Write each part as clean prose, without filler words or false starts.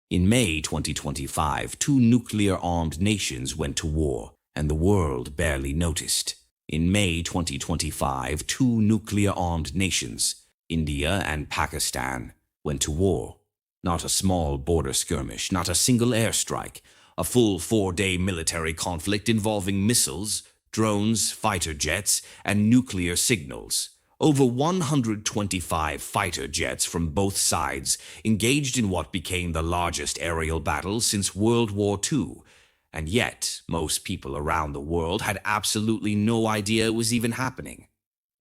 In May 2025, two nuclear-armed nations went to war, and the world barely noticed. In May 2025, two nuclear-armed nations, India and Pakistan, went to war. Not a small border skirmish, not a single airstrike, a full 4-day military conflict involving missiles, drones, fighter jets, and nuclear signals. Over 125 fighter jets from both sides engaged in what became the largest aerial battle since World War II. And yet, most people around the world had absolutely no idea it was even happening.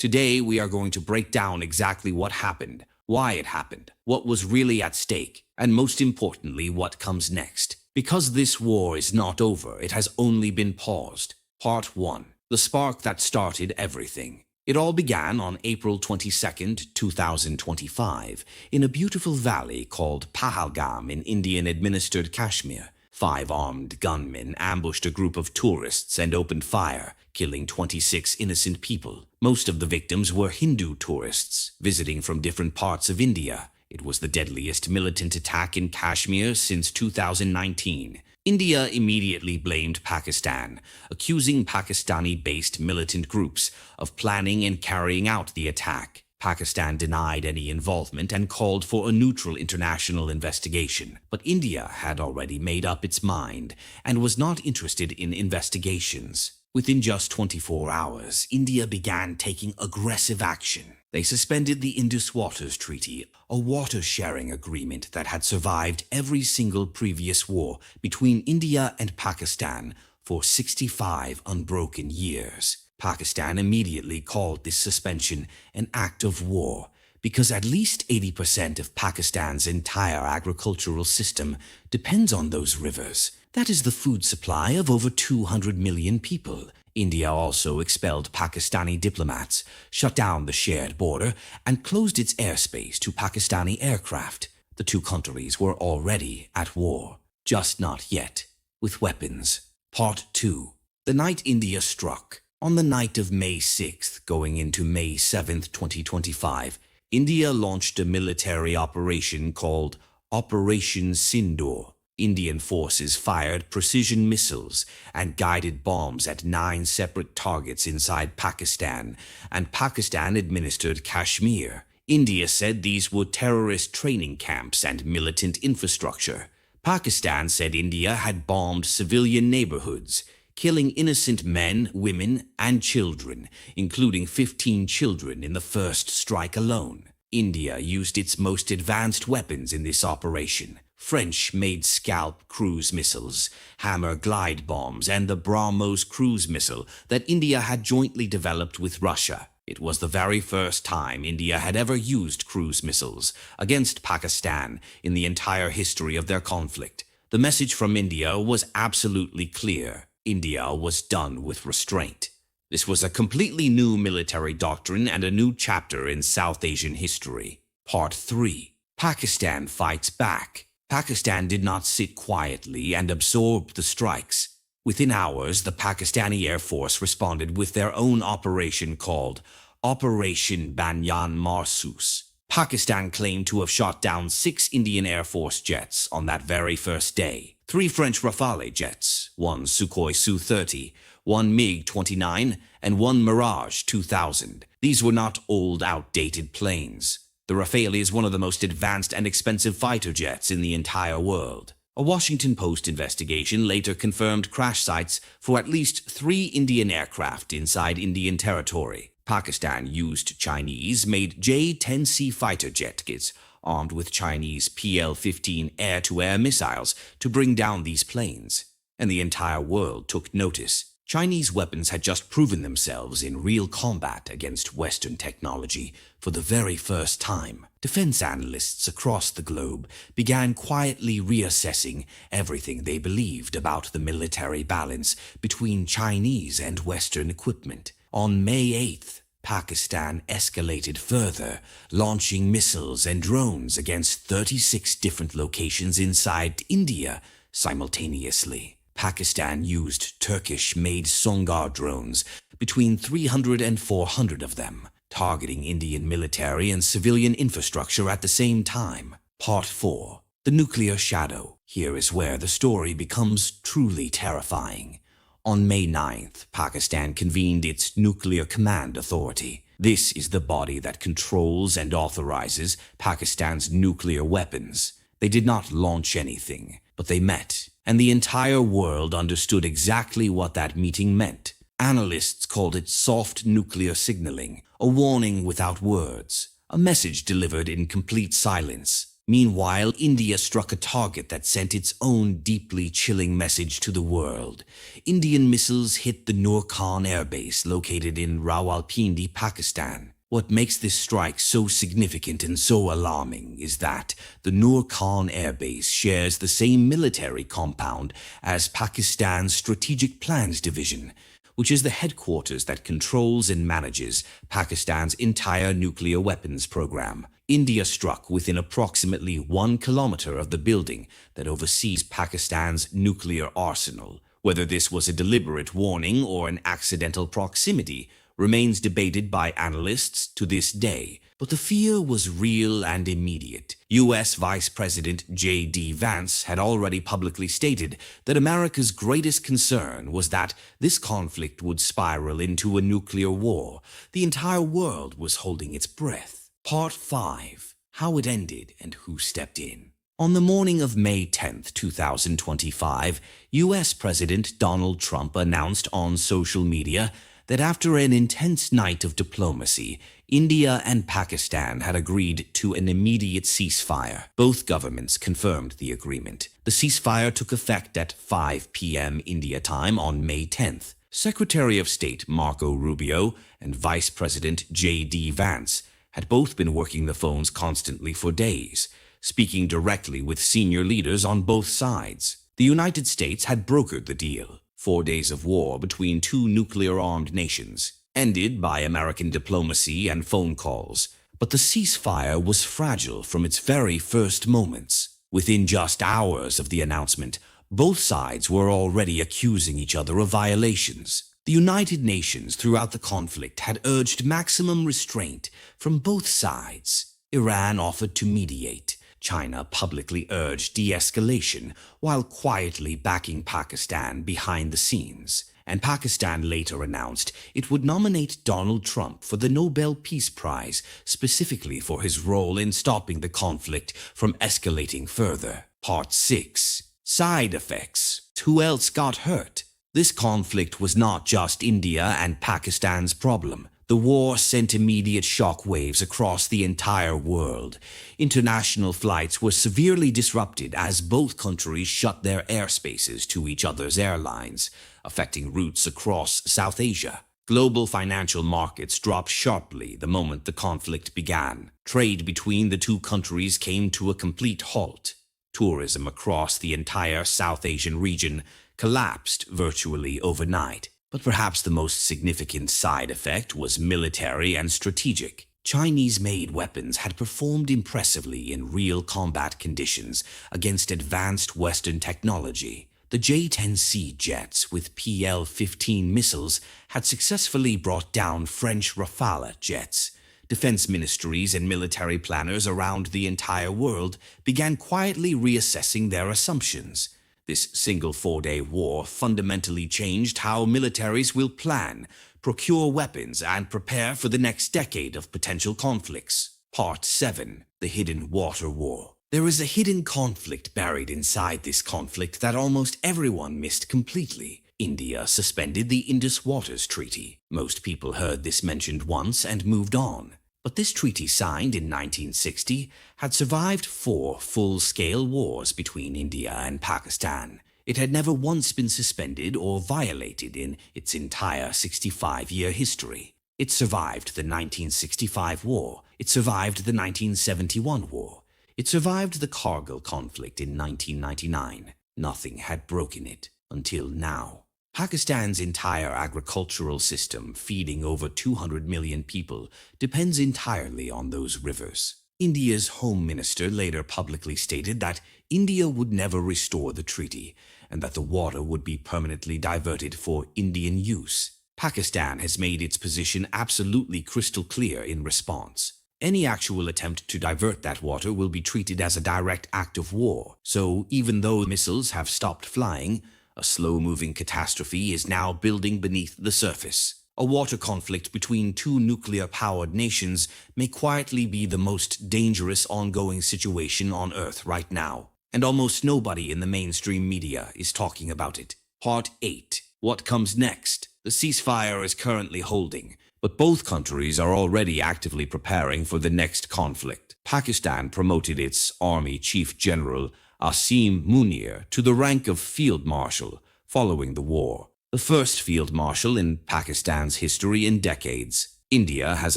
Today, we are going to break down exactly what happened, why it happened, what was really at stake, and most importantly, what comes next. Because this war is not over, it has only been paused. Part 1. The spark that started everything. It all began on April 22, 2025, in a beautiful valley called Pahalgam in Indian-administered Kashmir. 5 armed gunmen ambushed a group of tourists and opened fire, killing 26 innocent people. Most of the victims were Hindu tourists, visiting from different parts of India. It was the deadliest militant attack in Kashmir since 2019. India immediately blamed Pakistan, accusing Pakistani-based militant groups of planning and carrying out the attack. Pakistan denied any involvement and called for a neutral international investigation. But India had already made up its mind and was not interested in investigations. Within just 24 hours, India began taking aggressive action. They suspended the Indus Waters Treaty, a water-sharing agreement that had survived every single previous war between India and Pakistan for 65 unbroken years. Pakistan immediately called this suspension an act of war because at least 80% of Pakistan's entire agricultural system depends on those rivers. That is the food supply of over 200 million people. India also expelled Pakistani diplomats, shut down the shared border, and closed its airspace to Pakistani aircraft. The two countries were already at war, just not yet, with weapons. Part 2. The night India struck. On the night of May 6th, going into May 7th, 2025, India launched a military operation called Operation Sindoor. Indian forces fired precision missiles and guided bombs at 9 separate targets inside Pakistan and Pakistan-administered Kashmir. India said these were terrorist training camps and militant infrastructure. Pakistan said India had bombed civilian neighborhoods, killing innocent men, women, and children, including 15 children in the first strike alone. India used its most advanced weapons in this operation. French-made Scalp cruise missiles, Hammer glide bombs, and the BrahMos cruise missile that India had jointly developed with Russia. It was the very first time India had ever used cruise missiles against Pakistan in the entire history of their conflict. The message from India was absolutely clear. India was done with restraint. This was a completely new military doctrine and a new chapter in South Asian history. Part 3. Pakistan fights back. Pakistan did not sit quietly and absorb the strikes. Within hours, the Pakistani Air Force responded with their own operation called Operation Banyan Marsus. Pakistan claimed to have shot down 6 Indian Air Force jets on that very first day. 3 French Rafale jets, 1 Sukhoi Su-30, 1 MiG-29, and 1 Mirage 2000. These were not old, outdated planes. The Rafale is one of the most advanced and expensive fighter jets in the entire world. A Washington Post investigation later confirmed crash sites for at least 3 Indian aircraft inside Indian territory. Pakistan used Chinese-made J-10C fighter jet kits armed with Chinese PL-15 air-to-air missiles to bring down these planes. And the entire world took notice. Chinese weapons had just proven themselves in real combat against Western technology for the very first time. Defense analysts across the globe began quietly reassessing everything they believed about the military balance between Chinese and Western equipment. On May 8th, Pakistan escalated further, launching missiles and drones against 36 different locations inside India simultaneously. Pakistan used Turkish-made Songar drones, between 300 and 400 of them, targeting Indian military and civilian infrastructure at the same time. Part 4. The nuclear shadow. Here is where the story becomes truly terrifying. On May 9th, Pakistan convened its Nuclear Command Authority. This is the body that controls and authorizes Pakistan's nuclear weapons. They did not launch anything, but they met, and the entire world understood exactly what that meeting meant. Analysts called it soft nuclear signaling, a warning without words, a message delivered in complete silence. Meanwhile, India struck a target that sent its own deeply chilling message to the world. Indian missiles hit the Noor Khan Air Base located in Rawalpindi, Pakistan. What makes this strike so significant and so alarming is that the Noor Khan Air Base shares the same military compound as Pakistan's Strategic Plans Division, which is the headquarters that controls and manages Pakistan's entire nuclear weapons program. India struck within approximately 1 kilometer of the building that oversees Pakistan's nuclear arsenal. Whether this was a deliberate warning or an accidental proximity remains debated by analysts to this day, but the fear was real and immediate. U.S. Vice President J.D. Vance had already publicly stated that America's greatest concern was that this conflict would spiral into a nuclear war. The entire world was holding its breath. Part 5. How it ended and who stepped in. On the morning of May 10, 2025, U.S. President Donald Trump announced on social media that after an intense night of diplomacy, India and Pakistan had agreed to an immediate ceasefire. Both governments confirmed the agreement. The ceasefire took effect at 5 p.m. India time on May 10th. Secretary of State Marco Rubio and Vice President J.D. Vance had both been working the phones constantly for days, speaking directly with senior leaders on both sides. The United States had brokered the deal. 4 days of war between two nuclear-armed nations, ended by American diplomacy and phone calls. But the ceasefire was fragile from its very first moments. Within just hours of the announcement, both sides were already accusing each other of violations. The United Nations throughout the conflict had urged maximum restraint from both sides. Iran offered to mediate. China publicly urged de-escalation while quietly backing Pakistan behind the scenes. And Pakistan later announced it would nominate Donald Trump for the Nobel Peace Prize specifically for his role in stopping the conflict from escalating further. Part 6. Side effects. Who else got hurt? This conflict was not just India and Pakistan's problem. The war sent immediate shock waves across the entire world. International flights were severely disrupted as both countries shut their airspaces to each other's airlines, affecting routes across South Asia. Global financial markets dropped sharply the moment the conflict began. Trade between the two countries came to a complete halt. Tourism across the entire South Asian region collapsed virtually overnight. But perhaps the most significant side effect was military and strategic. Chinese-made weapons had performed impressively in real combat conditions against advanced Western technology. The J-10C jets with PL-15 missiles had successfully brought down French Rafale jets. Defense ministries and military planners around the entire world began quietly reassessing their assumptions. This single 4-day war fundamentally changed how militaries will plan, procure weapons, and prepare for the next decade of potential conflicts. Part 7. The Hidden Water War. There is a hidden conflict buried inside this conflict that almost everyone missed completely. India suspended the Indus Waters Treaty. Most people heard this mentioned once and moved on. But this treaty, signed in 1960, had survived 4 full-scale wars between India and Pakistan. It had never once been suspended or violated in its entire 65-year history. It survived the 1965 war. It survived the 1971 war. It survived the Kargil conflict in 1999. Nothing had broken it until now. Pakistan's entire agricultural system, feeding over 200 million people, depends entirely on those rivers. India's Home Minister later publicly stated that India would never restore the treaty and that the water would be permanently diverted for Indian use. Pakistan has made its position absolutely crystal clear in response. Any actual attempt to divert that water will be treated as a direct act of war. So even though missiles have stopped flying, a slow-moving catastrophe is now building beneath the surface. A water conflict between two nuclear-powered nations may quietly be the most dangerous ongoing situation on Earth right now, and almost nobody in the mainstream media is talking about it. Part 8. What comes next? The ceasefire is currently holding, but both countries are already actively preparing for the next conflict. Pakistan promoted its Army Chief General Asim Munir to the rank of Field Marshal following the war, the first Field Marshal in Pakistan's history in decades. India has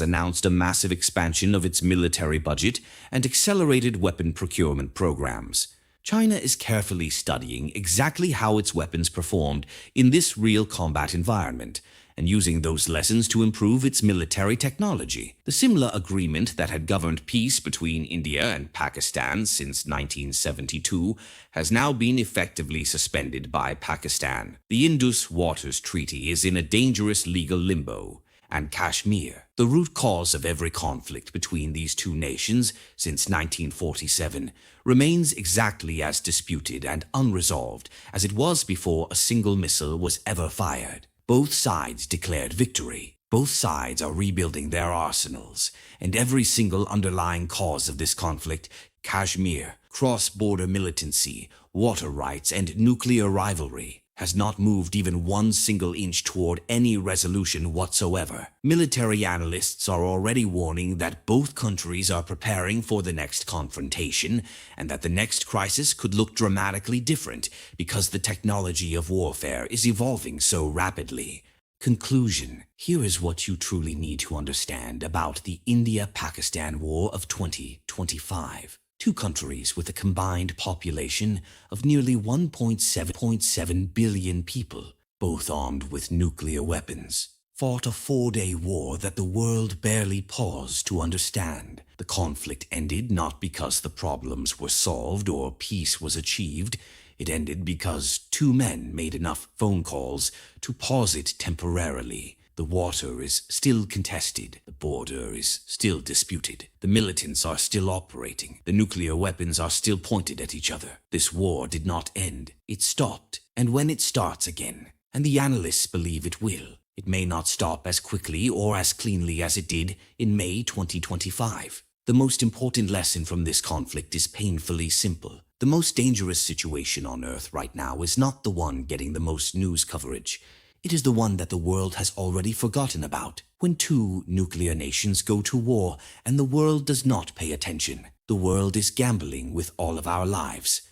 announced a massive expansion of its military budget and accelerated weapon procurement programs. China is carefully studying exactly how its weapons performed in this real combat environment, and using those lessons to improve its military technology. The similar agreement that had governed peace between India and Pakistan since 1972 has now been effectively suspended by Pakistan. The Indus Waters Treaty is in a dangerous legal limbo, and Kashmir, the root cause of every conflict between these two nations since 1947, remains exactly as disputed and unresolved as it was before a single missile was ever fired. Both sides declared victory. Both sides are rebuilding their arsenals, and every single underlying cause of this conflict, Kashmir, cross-border militancy, water rights, and nuclear rivalry, has not moved even one single inch toward any resolution whatsoever. Military analysts are already warning that both countries are preparing for the next confrontation, and that the next crisis could look dramatically different because the technology of warfare is evolving so rapidly. Conclusion. Here is what you truly need to understand about the India-Pakistan War of 2025. Two countries with a combined population of nearly 1.7 billion people, both armed with nuclear weapons, fought a 4-day war that the world barely paused to understand. The conflict ended not because the problems were solved or peace was achieved. It ended because two men made enough phone calls to pause it temporarily. The water is still contested. The border is still disputed. The militants are still operating. The nuclear weapons are still pointed at each other. This war did not end. It stopped. And when it starts again, and the analysts believe it will, it may not stop as quickly or as cleanly as it did in May 2025. The most important lesson from this conflict is painfully simple. The most dangerous situation on Earth right now is not the one getting the most news coverage. It is the one that the world has already forgotten about. When two nuclear nations go to war and the world does not pay attention, the world is gambling with all of our lives.